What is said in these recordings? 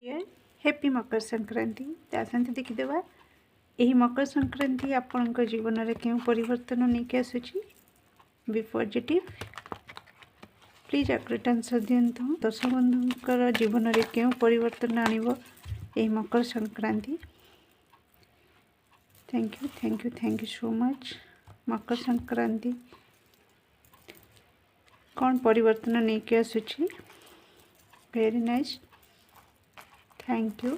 Happy Makar Sankranti आसते देखीदेवा यही मकर संक्रांति आपण जीवन में क्यों परिवर्तन नहीं आसूची बी पॉजिटिव प्लीज आक्रेट आंसर दिंतु दर्शक बंधुंकर जीवन में क्यों परिवर्तन आणिबो यही Makar Sankranti. Thank you so much. Makar Sankranti कौन परिवर्तन नहीं के आसूची very nice thank you.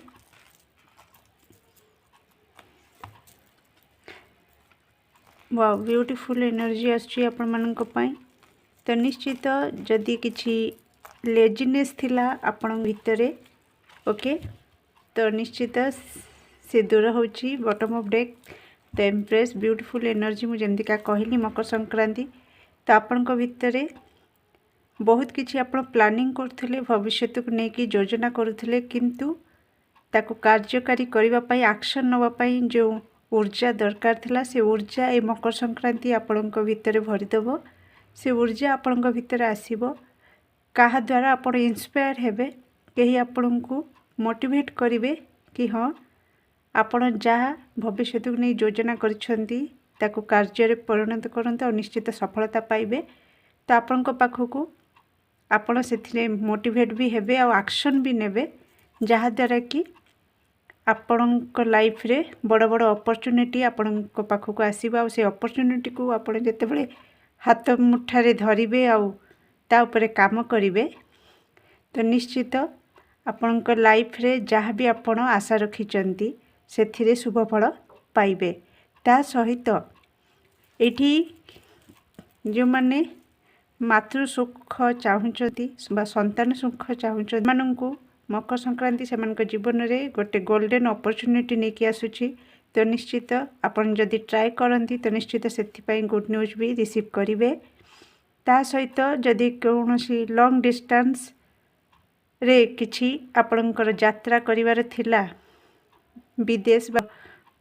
Wow beautiful energy आसुची आपण मानक पई। तो निश्चित जदि किछि लेजीनेस थिला आपण भितरे ओके तो निश्चित से दूर होची bottom of deck the empress beautiful energy मु जेमती का कहली मकर संक्रांति तो आपण को भितरे बहुत किछि आपण प्लानिंग करथिले भविष्य को लेकिन योजना करुथिले किंतु ताको कार्यकारी करबा पई एक्शन नवा पई जो ऊर्जा दरकार थिला से ऊर्जा ए मकर संक्रांति आपण को भितरे भरी देबो। से ऊर्जा आपण को भितरे आसीबो कहा द्वारा आपण इंस्पायर हेबे कहीं आपण को मोटिवेट करिवे कि हाँ आपण जहाँ भविष्य को नहीं योजना करिसेंती ताको कार्य रे परिणत करंत और निश्चित सफलता पाइबे। तो आपण को पाखकू आपण से मोटिवेट भी हेबे और एक्शन भी नेबे जहाँ द्वारा कि आपण लाइफ रे बड़ बड़ अपॉर्चुनिटी आपण पाखक आसीबा से अपॉर्चुनिटी को आपण जेतेबेले हाथ मुठारे धरिबे आउ ता उपरे काम करिवे तो निश्चित आपण लाइफ रे जहाँ भी आपण आशा रखिचंती सेथिरे शुभ फल पाइबे। ता सहित एठी जो माने मातृ सुख चाहूँचती संतान सुख चाहूँचती मानू मकर संक्रांति से जीवन में गोटे गोल्डन अपॉर्चुनिटी नहीं कि आसूची। तो निश्चित आपण जदि ट्राए करती तो निश्चित से गुड न्यूज भी रिसीव करेंगे। ता सहित जदि कौन लॉन्ग डिस्टेंस रे किछि आपणकर यात्रा करिवार थिला विदेश बा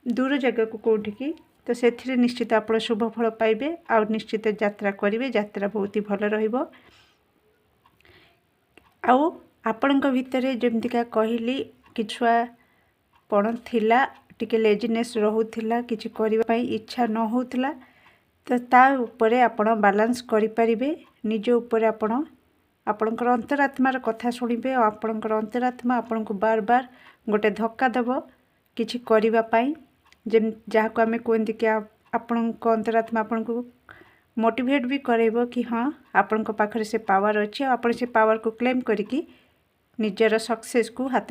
दूर जगह को कौटी की तो से निश्चित आप शुभ फल पाइबे और निश्चित यात्रा करेंगे यात्रा बहुत ही भल रहिबो। आउ आपणक भितरे जेमतिका कहली किछुआ पण थिला टिके लेजीनेस रहुथिला किछि करिबा पई इच्छा न होउथिला तो ता उपरे आपण बैलेंस करि परिबे निज उपरे आपण आपणकर अंतरात्मार कथा सुनिबे और आपणकर अंतरात्मा आपणको बार बार गोटे धक्का देबो किछि करिबा पई जेम जहाँ को आमे कहते कि आपणको अंतरात्मा आपणको मोटिवेट भी करेबो कि हाँ आपणको पाखरे से पावर अछि आपण से पावर को क्लेम करिकी निजर सक्सेस को हाथ